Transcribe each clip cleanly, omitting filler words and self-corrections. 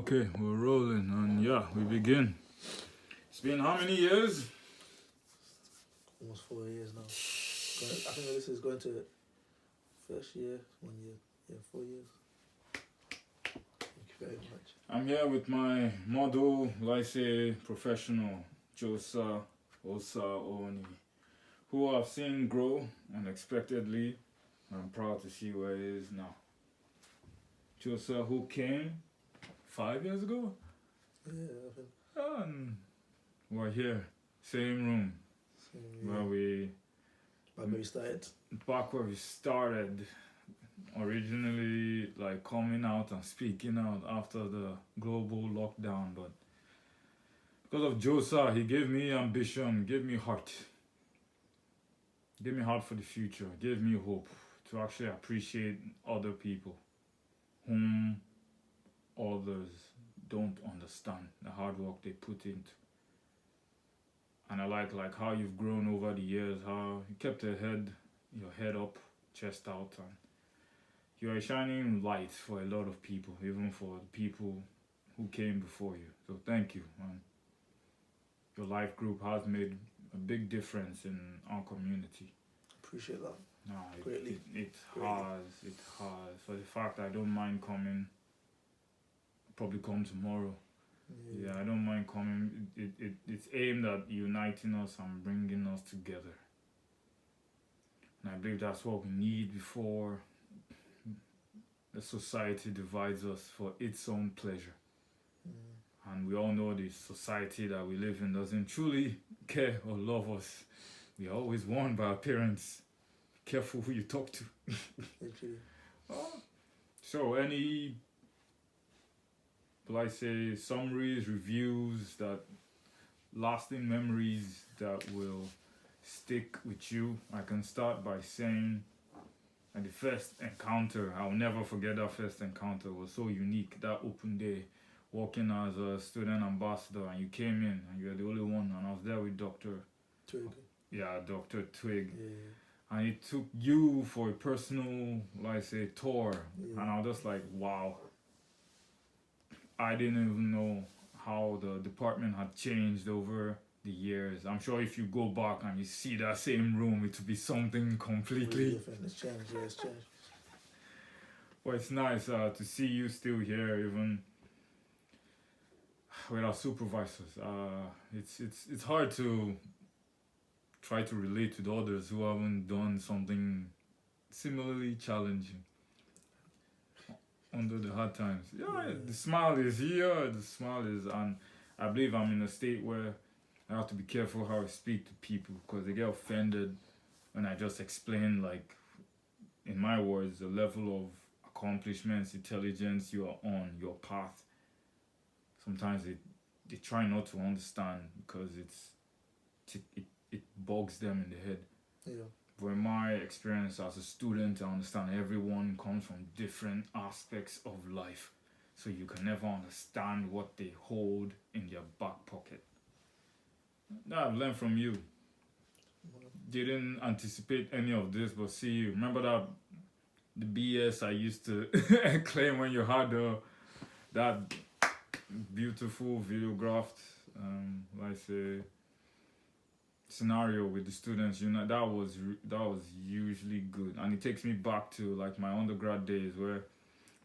Okay, we're rolling, and yeah, we begin. It's been how many years? Almost 4 years now. I think this is going to first year, 1 year, 4 years. Thank you very much. I'm here with my model, lycée professional, Josa Osa Oni, who I've seen grow unexpectedly. I'm proud to see where he is now. Josa, who came 5 years ago, Yeah, I think. and we're here, same room, where we Back where we started. originally, like coming out and speaking out after the global lockdown, but because of Josa, he gave me ambition, gave me heart for the future, gave me hope to actually appreciate other people whom others don't understand the hard work they put into. And I like how you've grown over the years, how you kept your head up, chest out, and you're a shining light for a lot of people, even for the people who came before you. So thank you, man. Your life group has made a big difference in our community. Appreciate that. No, Greatly. It has. For the fact I don't mind coming, probably come tomorrow. Yeah, I don't mind coming. It's aimed at uniting us and bringing us together. And I believe that's what we need before the society divides us for its own pleasure. And we all know the society that we live in doesn't truly care or love us. We are always warned by our parents. Be careful who you talk to. Literally. So any, summaries, reviews, that lasting memories that will stick with you? I can start by saying, and the first encounter, I'll never forget that first encounter. It was so unique. That open day, walking as a student ambassador, and you came in and you were the only one, and I was there with Dr. Twig. Yeah, Dr. Twig. Yeah. And he took you for a personal, tour. Yeah. And I was just like, wow. I didn't even know how the department had changed over the years. I'm sure if you go back and you see that same room, it would be something completely really different. It's changed. Yeah, it's changed. Well, it's nice to see you still here, even with our supervisors. It's hard to try to relate with others who haven't done something similarly challenging under the hard times. Yeah, the smile is here, and I believe I'm in a state where I have to be careful how I speak to people, because they get offended when I just explain, like, in my words, the level of accomplishments, intelligence you are on, your path. Sometimes they try not to understand because it bogs them in the head. Yeah. But in my experience as a student, I understand everyone comes from different aspects of life. So you can never understand what they hold in their back pocket. That I've learned from you. Didn't anticipate any of this, but see you. Remember that the BS I used to claim when you had that beautiful videographed, scenario with the students, that was usually good. And it takes me back to like my undergrad days where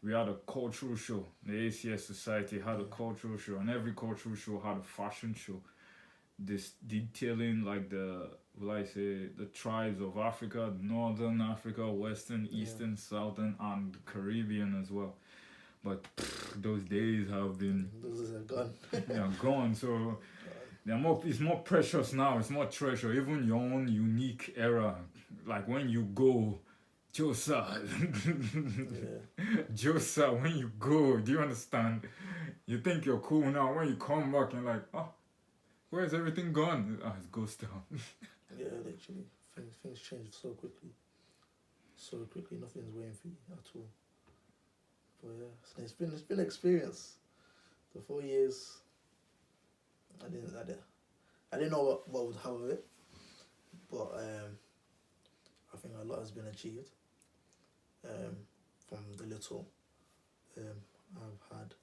we had a cultural show. The ACS Society had a cultural show, and every cultural show had a fashion show. This detailing like the tribes of Africa, Northern Africa, Western, Eastern, Southern, and the Caribbean as well. But those days have been gone. So it's more precious now. It's more treasure. Even your own unique era, like when you go, Josa, Josa, when you go, do you understand? You think you're cool now. When you come back, you're like, oh, where's everything gone? It's ghost town. Yeah, literally, things change so quickly. Nothing's waiting for you at all. But yeah, it's been an experience. The 4 years, I didn't know what would happen with it, but I think a lot has been achieved. From the little I've had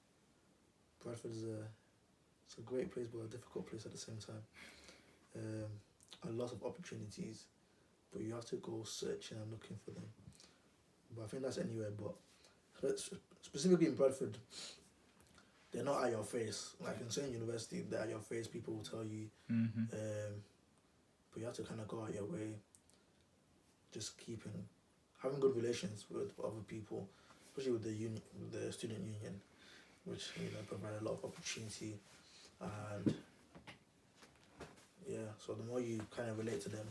Bradford is it's a great place, but a difficult place at the same time. A lot of opportunities, but you have to go searching and looking for them. But I think that's anywhere. But specifically in Bradford, they're not at your face. Like in certain university, they're at your face. People will tell you, but you have to kind of go out your way. Just having good relations with other people, especially with the student union, which provide a lot of opportunity, and yeah. So the more you kind of relate to them,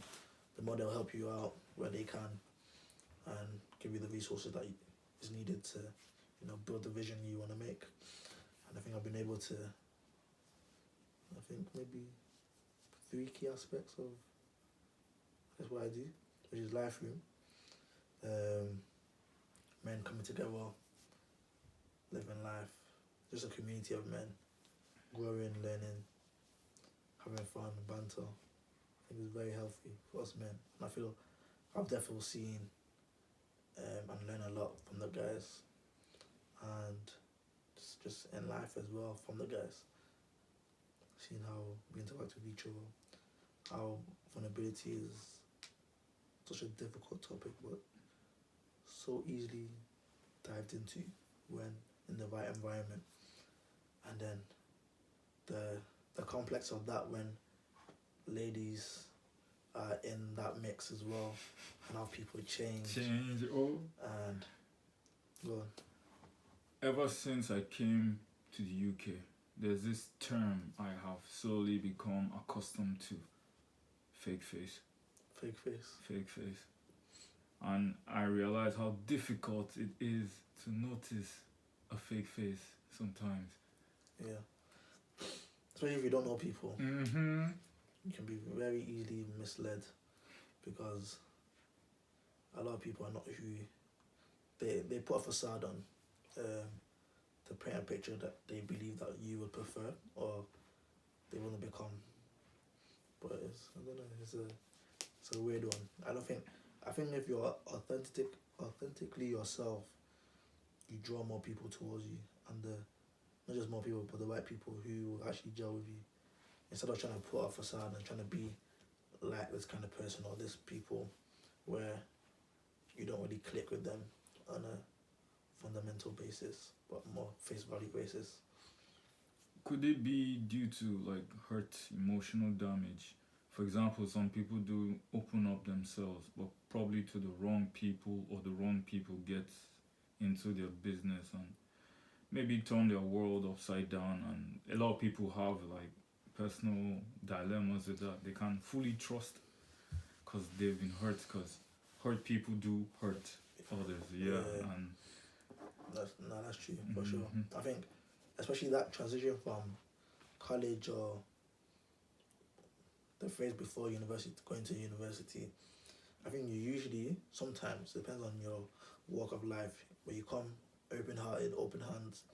the more they'll help you out where they can, and give you the resources that is needed to, build the vision you want to make. And I think I've been able to. I think maybe 3 key aspects of that's what I do, which is life room. Men coming together, living life, just a community of men, growing, learning, having fun, banter. I think it's very healthy for us men. And I feel I've definitely seen and learned a lot from the guys, and just in life as well from the guys. Seeing how we interact with each other, how vulnerability is such a difficult topic, but so easily dived into when in the right environment. And then the complex of that when ladies are in that mix as well, and how people change. And go on. Ever since I came to the UK, there's this term I have slowly become accustomed to: fake face. Fake face. Fake face. And I realize how difficult it is to notice a fake face sometimes. Yeah. Especially if you don't know people. You can be very easily misled, because a lot of people are not who they put a facade on to paint a picture that they believe that you would prefer or they want to become. But I don't know, it's a weird one. I think if you're authentically yourself, you draw more people towards you, and not just more people, but the right people who will actually gel with you. Instead of trying to put a facade and trying to be like this kind of person or this people where you don't really click with them on a fundamental basis, but more face value basis. Could it be due to like hurt emotional damage? For example, some people do open up themselves, but probably to the wrong people, or the wrong people get into their business and maybe turn their world upside down. And a lot of people have like personal dilemmas with that. They can't fully trust because they've been hurt, because hurt people do hurt others. And that's true for sure. I think especially that transition from college or the phase before university, going to university, I think you usually, sometimes, depends on your walk of life, where you come open-hearted, open hands,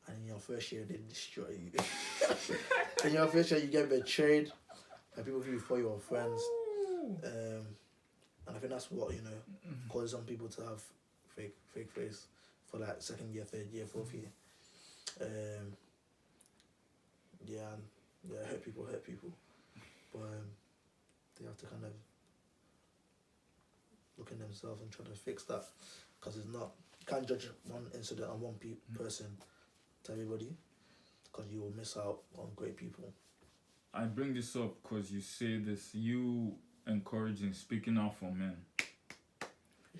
and in your first year they destroy you. In your first year you get betrayed by people who thought you were friends, and I think that's what causes some people to have fake face for like second year, third year, fourth year. Hurt people, but they have to kind of look in themselves and try to fix that, because it's not, you can't judge one incident on one person to everybody, because you will miss out on great people. I bring this up because you say this, you encouraging speaking out for men,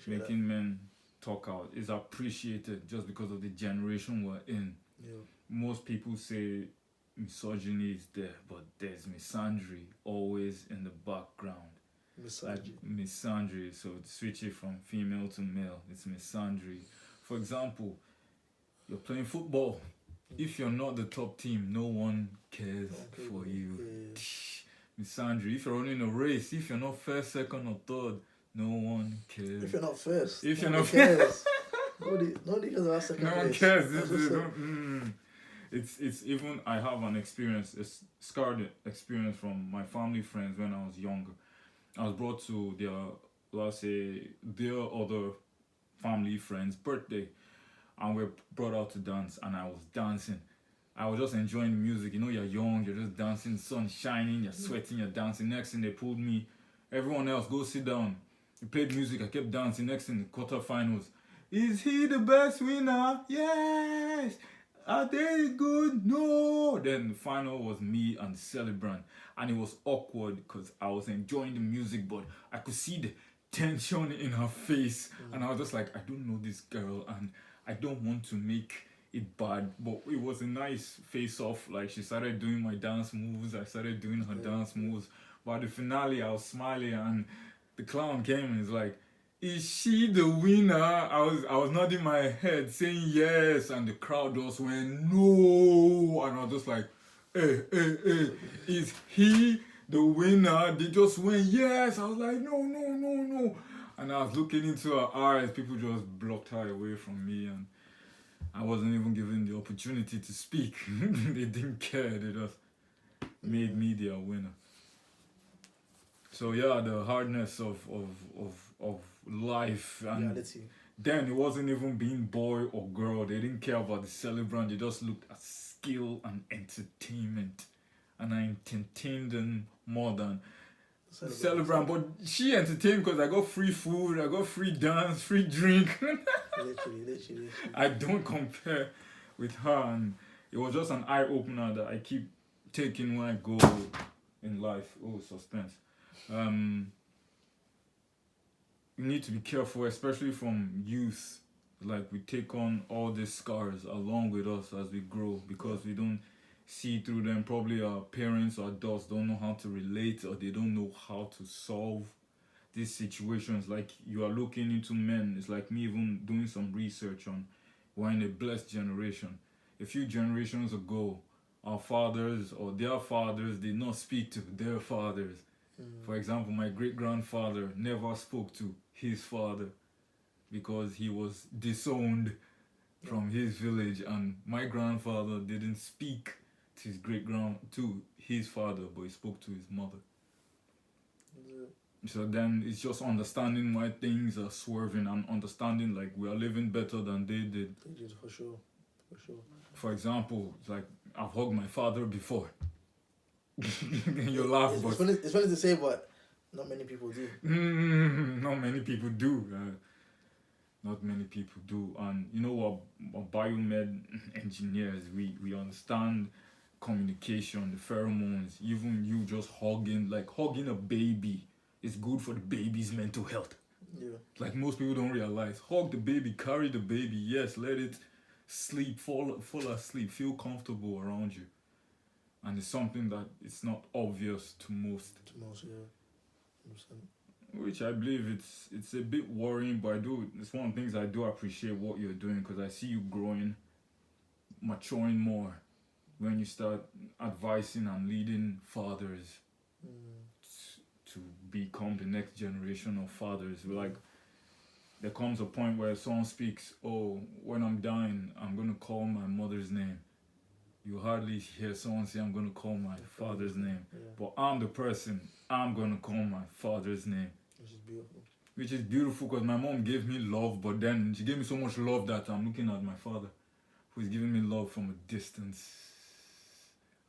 making men talk out is appreciated just because of the generation we're in. Yeah. Most people say misogyny is there, but there's misandry always in the background. Misandry. So switch it from female to male, it's misandry. For example, you're playing football. If you're not the top team, no one cares for you. Misandry. If you're running a race, if you're not first, second, or third, no one cares. If you're not first, if you're not cares. Nobody cares about second place. No one cares. It's even, I have an experience, a scarred experience from my family friends when I was younger. I was brought to their other family friend's birthday, and we were brought out to dance, and I was dancing. I was just enjoying the music. You know, you're young, you're just dancing, sun shining, you're sweating, you're dancing. Next thing they pulled me, everyone else go sit down. They played music, I kept dancing. Next thing the quarterfinals. Is he the best winner? Yes. Are they good? No. Then the final was me and the celebrant, and it was awkward because I was enjoying the music, but I could see the tension in her face, and I was just like, I don't know this girl, and I don't want to make it bad, but it was a nice face off. Like, she started doing my dance moves, I started doing her dance moves. But at the finale, I was smiling, and the clown came and was like, "Is she the winner?" I was nodding my head, saying yes, and the crowd just went no, and I was just like, hey, is he the winner? They just went yes. I was like, no, and I was looking into her eyes. People just blocked her away from me, and I wasn't even given the opportunity to speak. They didn't care. They just made me their winner. So yeah, the hardness of life, and Reality. then it wasn't even being boy or girl. They didn't care about the celebrant. They just looked at skill and entertainment, and I entertained them more than the celebrant. But she entertained because I got free food, I got free dance, free drink. Literally. I don't compare with her, and it was just an eye opener that I keep taking when I go in life. Oh, suspense. You need to be careful, especially from youth. Like, we take on all these scars along with us as we grow because we don't see through them. Probably our parents or adults don't know how to relate, or they don't know how to solve these situations. Like, you are looking into men. It's like me even doing some research on, we're in a blessed generation. A few generations ago, our fathers or their fathers did not speak to their fathers. For example, my great grandfather never spoke to his father because he was disowned from his village, and my grandfather didn't speak to his father, but he spoke to his mother. So then it's just understanding why things are swerving, and understanding like we are living better than they did. They did, for sure. For example, it's like, I've hugged my father before. You laugh, It's but funny to say, but not many people do. not many people do. Not many people do. And you know what, biomed engineers, we understand communication, the pheromones. Even you just hugging a baby is good for the baby's mental health. Yeah. Like, most people don't realize. Hug the baby, carry the baby. Yes, let it sleep, fall asleep, feel comfortable around you. And it's something that it's not obvious to most. Yeah. 100%. Which I believe it's a bit worrying, but it's one of the things I do appreciate what you're doing, because I see you growing, maturing more when you start advising and leading fathers to become the next generation of fathers. Like, there comes a point where someone speaks, "Oh, when I'm dying, I'm gonna call my mother's name." You hardly hear someone say, "I'm gonna call my father's name." Yeah. But I'm the person, I'm gonna call my father's name. Which is beautiful. Because my mom gave me love, but then she gave me so much love that I'm looking at my father, who is giving me love from a distance,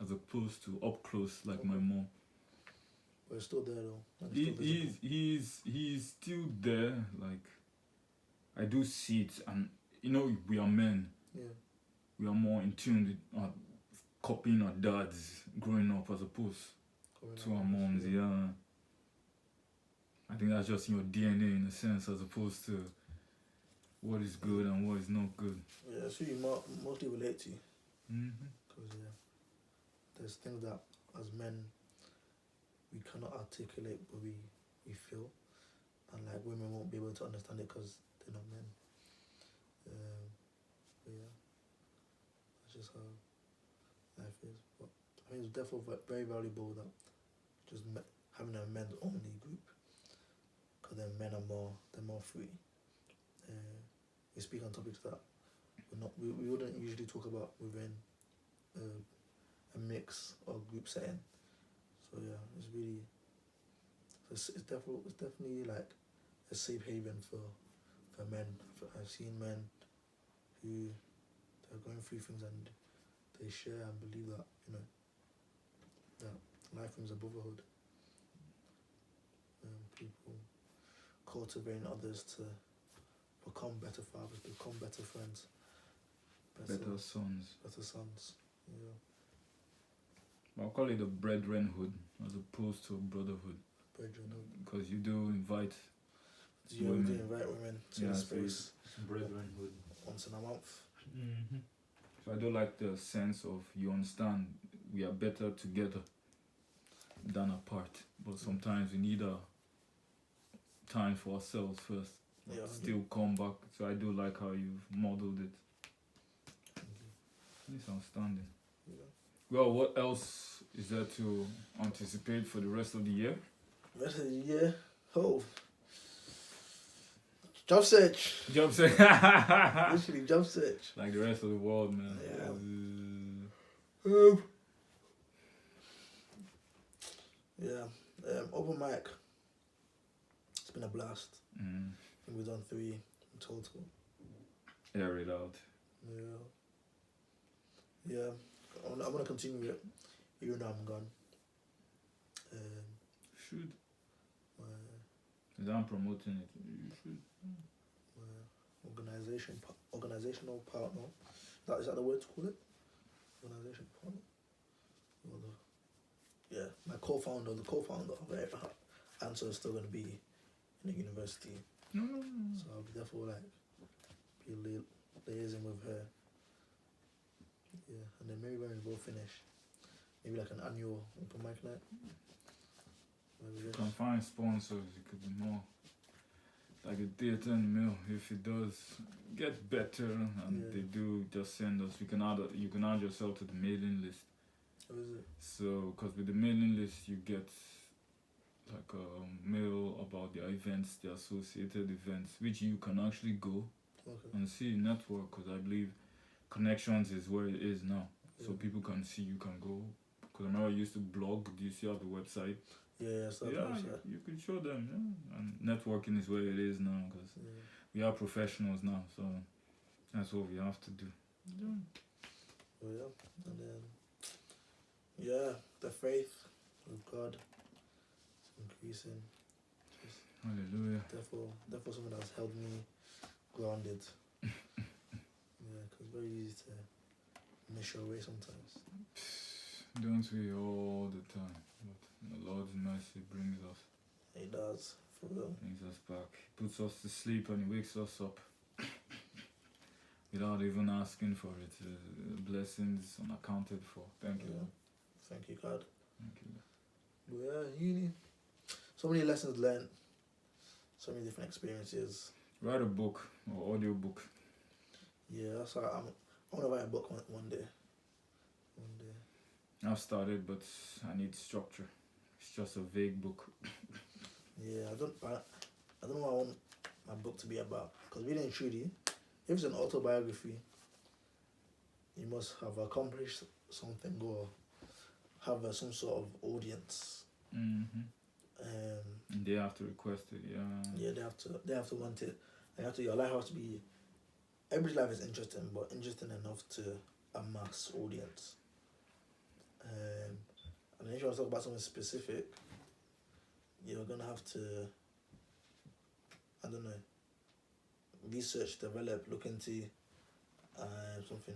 as opposed to up close like my mom. But it's still there though. And He's still there. Like, I do see it, and we are men. Yeah. We are more in tune with copying our dads growing up as opposed to our moms. Yeah. I think that's just in your DNA in a sense, as opposed to what is good and what is not good. Yeah, that's who you mostly relate to. Mm-hmm. Because there's things that as men we cannot articulate, but we feel, and like women won't be able to understand it because they're not men. But yeah, that's just how life is. But I think it's definitely very valuable that just having a men's only group, because then men are more free. We speak on topics that we wouldn't usually talk about within a mix or group setting. So yeah, it's definitely like a safe haven for men. I've seen men who are going through things and they share and believe that, that life is a brotherhood. People cultivating others to become better fathers, become better friends, Better sons. better sons. Yeah, I'll call it a brethrenhood as opposed to brotherhood. brethrenhood. Because you do invite Do you ever women. invite women to Yeah, the so space it's brethrenhood. once in a month? Mm-hmm. So I do like the sense of you understand we are better together than apart. But sometimes we need a time for ourselves first. Yeah, Still come back. So I do like how you've modeled it. It's outstanding. yeah. Well, what else is there to anticipate for the rest of the year? Rest of the year, oh, job search. Job search. Literally job search. Like the rest of the world, man. Yeah, open mic. It's been a blast. I think we've done 3 in total. Air it out. Yeah, I'm gonna continue it, even though I'm gone. Should. My Because I'm promoting it. You should. organizational partner. Is that the word to call it? Organization partner. Or yeah, my co-founder, the co-founder of Answer is still gonna be in the university, No. so I'll be therefore be liaising with her. Yeah, and then maybe when we both finish, maybe like an annual open mic night. You can find sponsors. It could be more like a theatre and mill. If it does get better and Yeah. they do, just send us. You can add yourself to the mailing list. How is it? So, because with the mailing list, you get like a mail about the events, the associated events, which you can actually go Okay. and see network. Because I believe connections is where it is now. So Yeah. people can see, you can go. Because I remember I used to blog. Do you see how the website? Yeah, so Yeah, you can show them. Yeah, and networking is where it is now. Because we are professionals now, so that's what we have to do. Yeah. Well, yeah, and then the faith with God is increasing. Hallelujah. Therefore something that's held me grounded. Yeah, because it's very easy to miss your way sometimes. Don't we all the time? But the Lord's mercy brings us. He does, for real. Brings us back. He puts us to sleep and he wakes us up. Without even asking for it. Blessings unaccounted for. Thank you. Yeah. Thank you, God. Thank you. But yeah, uni. So many lessons learned. So many different experiences. Write a book or audio book. Yeah, that's why I want to write a book one day. One day. I've started, but I need structure. It's just a vague book. Yeah, I don't know what I want my book to be about. Because really and truly, if it's an autobiography, you must have accomplished something or have some sort of audience. Mm-hmm. And they have to request it, yeah. Yeah, they have to want it. Your life has to be, everybody's life is interesting, but interesting enough to a mass audience. And then if you want to talk about something specific, you're gonna have to, I don't know, research, develop, look into something,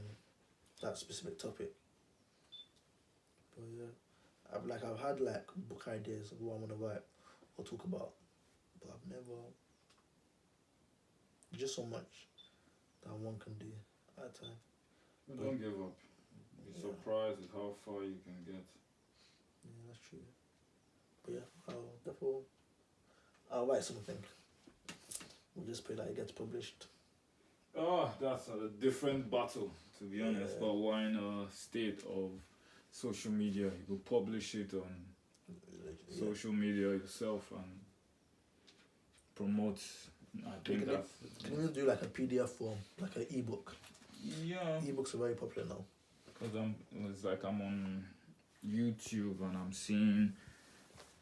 that specific topic. But yeah, I've had book ideas of what I want to write or talk about, but I've never. There's just so much that one can do at a time. Don't give up. Be surprised at how far you can get. Yeah, that's true. But yeah, I'll write something. We'll just pray that it gets published. Oh, that's a different battle, to be honest. Yeah. But we're in a state of social media. You will publish it on social media yourself and promote. I think that's. Can you do like a PDF form, like an ebook? Yeah. Ebooks are very popular now. Because I'm on YouTube and I'm seeing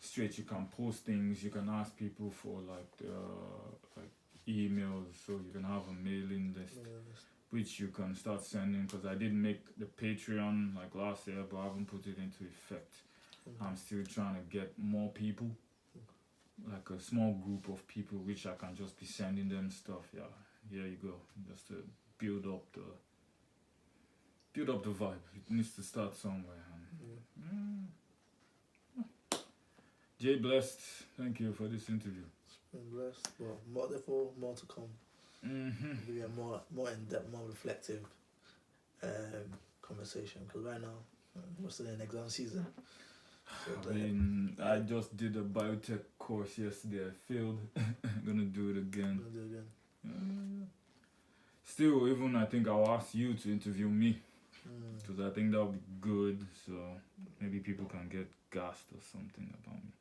straight. You can post things. You can ask people for like emails, so you can have a mailing list. Yeah, which you can start sending, because I did make the Patreon like last year, but I haven't put it into effect. I'm still trying to get more people, like a small group of people, which I can just be sending them stuff. Yeah, here you go, just to build up the vibe. It needs to start somewhere. J Blessed, thank you for this interview. It's been blessed. Well, more to come. Maybe a more in depth, more reflective conversation. Because right now we're still in exam season. So I mean, I just did a biotech course yesterday. I failed. I'm gonna do it again. Still, even I think I'll ask you to interview me, because I think that'll be good. So maybe people can get gassed or something about me.